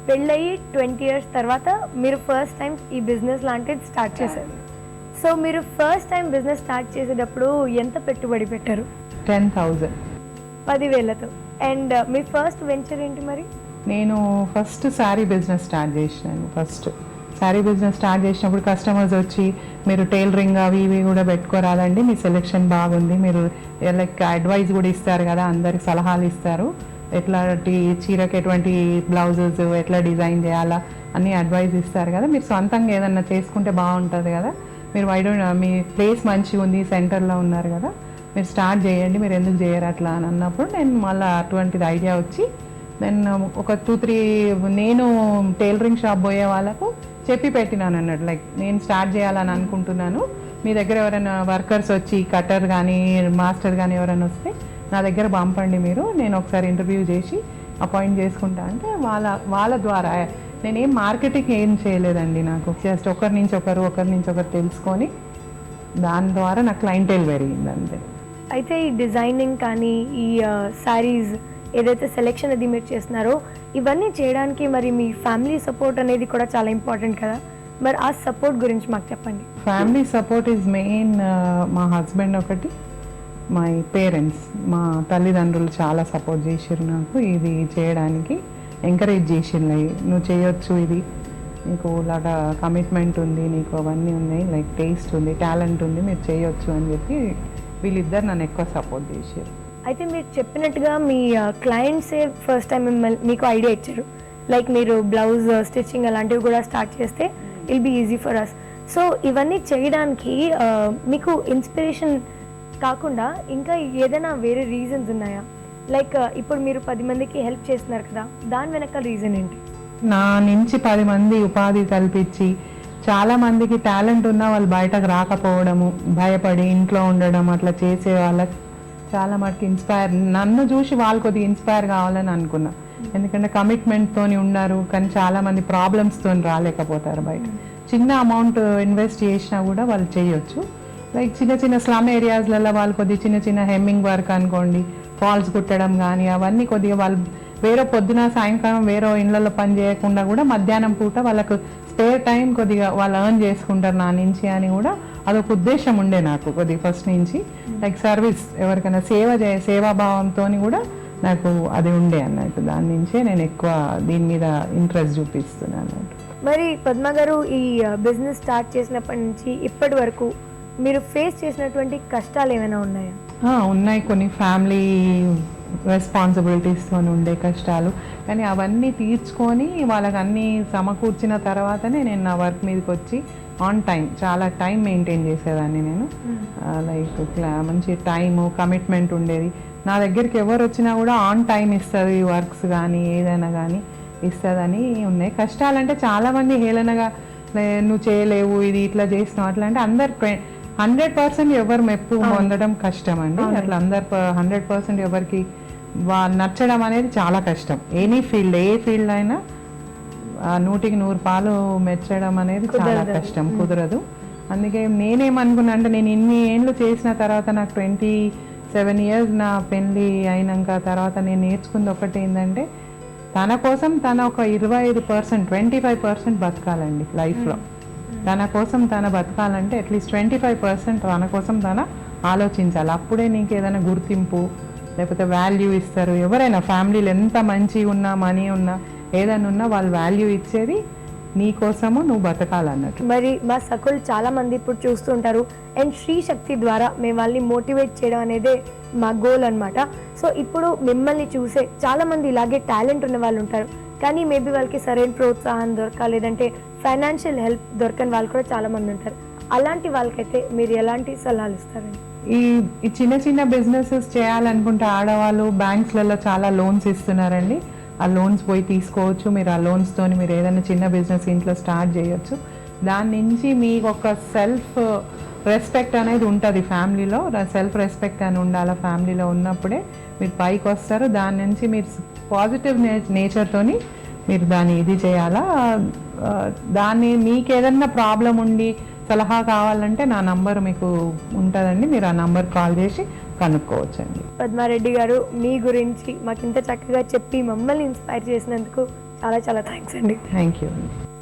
పెళ్ళయి 20 years తర్వాత మీరు ఫస్ట్ టైం ఈ బిజినెస్ లాంటిది స్టార్ట్ చేశారు. సో మీరు ఫస్ట్ టైం బిజినెస్ స్టార్ట్ చేసేటప్పుడు ఎంత పెట్టుబడి పెట్టారు? 10,000. 10,000తో. అండ్ మీ ఫస్ట్ వెంచర్ ఏంటి మరి? నేను ఫస్ట్ శారీ బిజినెస్ స్టార్ట్ చేసినాను. శారీ బిజినెస్ స్టార్ట్ చేసినప్పుడు కస్టమర్స్ వచ్చి మీరు టైలరింగ్ అవి ఇవి కూడా పెట్టుకోరాదండి, మీ సెలెక్షన్ బాగుంది, మీరు లైక్ అడ్వైస్ కూడా ఇస్తారు కదా, అందరికి సలహాలు ఇస్తారు, ఎట్లాంటి చీరకి ఎటువంటి బ్లౌజెస్ ఎట్లా డిజైన్ చేయాలా అన్ని అడ్వైస్ ఇస్తారు కదా, మీరు సొంతంగా ఏదన్నా చేసుకుంటే బాగుంటుంది కదా, మీరు మీ ప్లేస్ మంచిగా ఉంది, సెంటర్లో ఉన్నారు కదా, మీరు స్టార్ట్ చేయండి, మీరు ఎందుకు చేయరు అట్లా అని అన్నప్పుడు నేను మళ్ళీ అటువంటిది ఐడియా వచ్చి నేను ఒక 2-3 నేను టైలరింగ్ షాప్ పోయే వాళ్ళకు చెప్పి పెట్టినాను అన్నట్టు, లైక్ నేను స్టార్ట్ చేయాలని అనుకుంటున్నాను, మీ దగ్గర ఎవరైనా వర్కర్స్ వచ్చి కటర్ కానీ మాస్టర్ కానీ ఎవరైనా వస్తే నా దగ్గర పంపండి, నేను ఒకసారి ఇంటర్వ్యూ చేసి అపాయింట్ చేసుకుంటా అంటే వాళ్ళ ద్వారా నేనేం మార్కెటింగ్ ఏం చేయలేదండి, నాకు జస్ట్ ఒకరి నుంచి ఒకరు తెలుసుకొని దాని ద్వారా నాకు క్లయింటేల్ పెరిగింది అంతే. అయితే ఈ డిజైనింగ్ కానీ ఈ శారీస్ ఏదైతే సెలెక్షన్ అది మీరు చేస్తున్నారో ఇవన్నీ చేయడానికి మరి మీ ఫ్యామిలీ సపోర్ట్ అనేది కూడా చాలా ఇంపార్టెంట్ కదా, మరి ఆ సపోర్ట్ గురించి మాకు చెప్పండి. Family support is main. మా హస్బెండ్ ఒకటి, మై పేరెంట్స్, మా తల్లిదండ్రులు చాలా సపోర్ట్ చేసిర్రు నాకు ఇది చేయడానికి, ఎంకరేజ్ చేసిర్రు, నువ్వు చేయొచ్చు, ఇది నీకు ఇలాగా కమిట్మెంట్ ఉంది, నీకు అవన్నీ ఉన్నాయి, లైక్ టేస్ట్ ఉంది, టాలెంట్ ఉంది, మీరు చేయొచ్చు అని చెప్పి వీళ్ళిద్దరు నన్ను ఎక్కువ సపోర్ట్ చేశారు. అయితే మీరు చెప్పినట్టుగా మీ క్లయింట్సే ఫస్ట్ టైం మీకు ఐడియా ఇచ్చారు, లైక్ మీరు బ్లౌజ్ స్టిచ్చింగ్ అలాంటివి కూడా స్టార్ట్ చేస్తే it'll be easy for us. So ఇవన్నీ చేయడానికి మీకు ఇన్స్పిరేషన్ కాకుండా ఇంకా ఏదైనా వేరే రీజన్స్ ఉన్నాయా? లైక్ ఇప్పుడు మీరు 10 మందికి హెల్ప్ చేస్తున్నారు కదా, దాని వెనక రీజన్ ఏంటి? నా నుంచి 10 మంది ఉపాధి కల్పించి, చాలా మందికి టాలెంట్ ఉన్న వాళ్ళు బయటకు రాకపోవడము, భయపడి ఇంట్లో ఉండడం, అట్లా చేసే వాళ్ళకి చాలా మటుకు ఇన్స్పైర్, నన్ను చూసి వాళ్ళు కొద్దిగా ఇన్స్పైర్ కావాలని అనుకున్నా, ఎందుకంటే కమిట్మెంట్తోని ఉన్నారు కానీ చాలామంది ప్రాబ్లమ్స్తో రాలేకపోతారు బయట. చిన్న అమౌంట్ ఇన్వెస్ట్ చేసినా కూడా వాళ్ళు చేయొచ్చు, లైక్ చిన్న స్లమ్ ఏరియాస్లలో వాళ్ళు కొద్దిగా చిన్న హెమ్మింగ్ వర్క్ అనుకోండి, ఫాల్స్ కుట్టడం కానీ అవన్నీ కొద్దిగా వాళ్ళు వేరే పొద్దున సాయంకాలం వేరే ఇళ్ళల్లో పని చేయకుండా కూడా మధ్యాహ్నం పూట వాళ్ళకు స్పేర్ టైం కొద్దిగా వాళ్ళు ఎర్న్ చేసుకుంటారు నా నుంచి అని కూడా అదొక ఉద్దేశం ఉండే నాకు కొద్దిగా ఫస్ట్ నుంచి, లైక్ సర్వీస్ ఎవరికైనా సేవాభావంతో కూడా నాకు అది ఉండే అన్నట్టు, దాని నుంచే నేను ఎక్కువ దీని మీద ఇంట్రెస్ట్ చూపిస్తున్నాను అన్నట్టు. మరి పద్మ గారు, ఈ బిజినెస్ స్టార్ట్ చేసినప్పటి నుంచి ఇప్పటి వరకు మీరు ఫేస్ చేసినటువంటి కష్టాలు ఏమైనా ఉన్నాయా? ఉన్నాయి, కొన్ని ఫ్యామిలీ రెస్పాన్సిబిలిటీస్తో ఉండే కష్టాలు, కానీ అవన్నీ తీర్చుకొని వాళ్ళకి అన్నీ సమకూర్చిన తర్వాతనే నేను నా వర్క్ మీదకి వచ్చి ఆన్ టైం, చాలా టైం మెయింటైన్ చేసేదాన్ని నేను, లైక్ మంచి టైము కమిట్మెంట్ ఉండేది. నా దగ్గరికి ఎవరు వచ్చినా కూడా ఆన్ టైం ఇస్తుంది, వర్క్స్ కానీ ఏదైనా కానీ ఇస్తుందని ఉన్నాయి. కష్టాలంటే చాలామంది హేళనగా నువ్వు చేయలేవు, ఇది ఇట్లా చేసినావు అట్లా అంటే, అందరు 100% ఎవరు మెప్పు పొందడం కష్టం అండి, అట్లా అందరు 100% ఎవరికి నచ్చడం అనేది చాలా కష్టం. ఏ ఫీల్డ్ అయినా 100కి 100 పాలు మెచ్చడం అనేది చాలా కష్టం, కుదరదు. అందుకే నేనేమనుకున్నా అంటే, నేను ఇన్ని ఏళ్ళు చేసిన తర్వాత నాకు 27 years నా పెళ్ళి అయినాక తర్వాత నేను నేర్చుకుంది ఒకటి ఏంటంటే, తన కోసం తన ఒక 25%, 25% బతకాలండి లైఫ్లో. తన కోసం తన బతకాలంటే అట్లీస్ట్ 25% తన కోసం తన ఆలోచించాలి, అప్పుడే నీకు ఏదైనా గుర్తింపు లేకపోతే వాల్యూ ఇస్తారు. ఎవరైనా ఫ్యామిలీలో ఎంత మంచి ఉన్నా, మనీ ఉన్నా, ఏదైనా ఉన్నా వాళ్ళు వాల్యూ ఇచ్చేది నీ కోసము నువ్వు బతకాలన్నట్టు. మరి మా సకులు చాలా మంది ఇప్పుడు చూస్తుంటారు, అండ్ శ్రీ శక్తి ద్వారా మేము వాళ్ళని మోటివేట్ చేయడం అనేదే మా గోల్ అనమాట. సో ఇప్పుడు మిమ్మల్ని చూసే చాలా మంది ఇలాగే టాలెంట్ ఉన్న వాళ్ళు ఉంటారు, కానీ మేబీ వాళ్ళకి సరైన ప్రోత్సాహం దొరక, లేదంటే ఫైనాన్షియల్ హెల్ప్ దొరకని వాళ్ళు కూడా చాలా మంది ఉంటారు. అలాంటి వాళ్ళకైతే మీరు ఎలాంటి సలహాలు ఇస్తారండి? ఈ చిన్న బిజినెసెస్ చేయాలనుకుంటే ఆడవాళ్ళు బ్యాంక్స్లలో చాలా లోన్స్ ఇస్తున్నారండి, ఆ లోన్స్ పోయి తీసుకోవచ్చు. మీరు ఆ లోన్స్తోని మీరు ఏదైనా చిన్న బిజినెస్ ఇంట్లో స్టార్ట్ చేయొచ్చు. దాని నుంచి మీకు ఒక సెల్ఫ్ రెస్పెక్ట్ అనేది ఉంటుంది ఫ్యామిలీలో, సెల్ఫ్ రెస్పెక్ట్ అని ఉండాలి ఫ్యామిలీలో, ఉన్నప్పుడే మీరు పైకి వస్తారు. దాని నుంచి మీరు పాజిటివ్ నేచర్తోని మీరు దాన్ని ఇది చేయాలా. దాన్ని మీకు ఏదన్నా ప్రాబ్లం ఉండి సలహా కావాలంటే నా నంబర్ మీకు ఉంటుందండి, మీరు ఆ నంబర్ కాల్ చేసి కనుక్కోవచ్చండి. పద్మారెడ్డి గారు, మీ గురించి మాకు ఇంత చక్కగా చెప్పి మమ్మల్ని ఇన్స్పైర్ చేసినందుకు చాలా చాలా థ్యాంక్స్ అండి. థ్యాంక్ యూ అండి.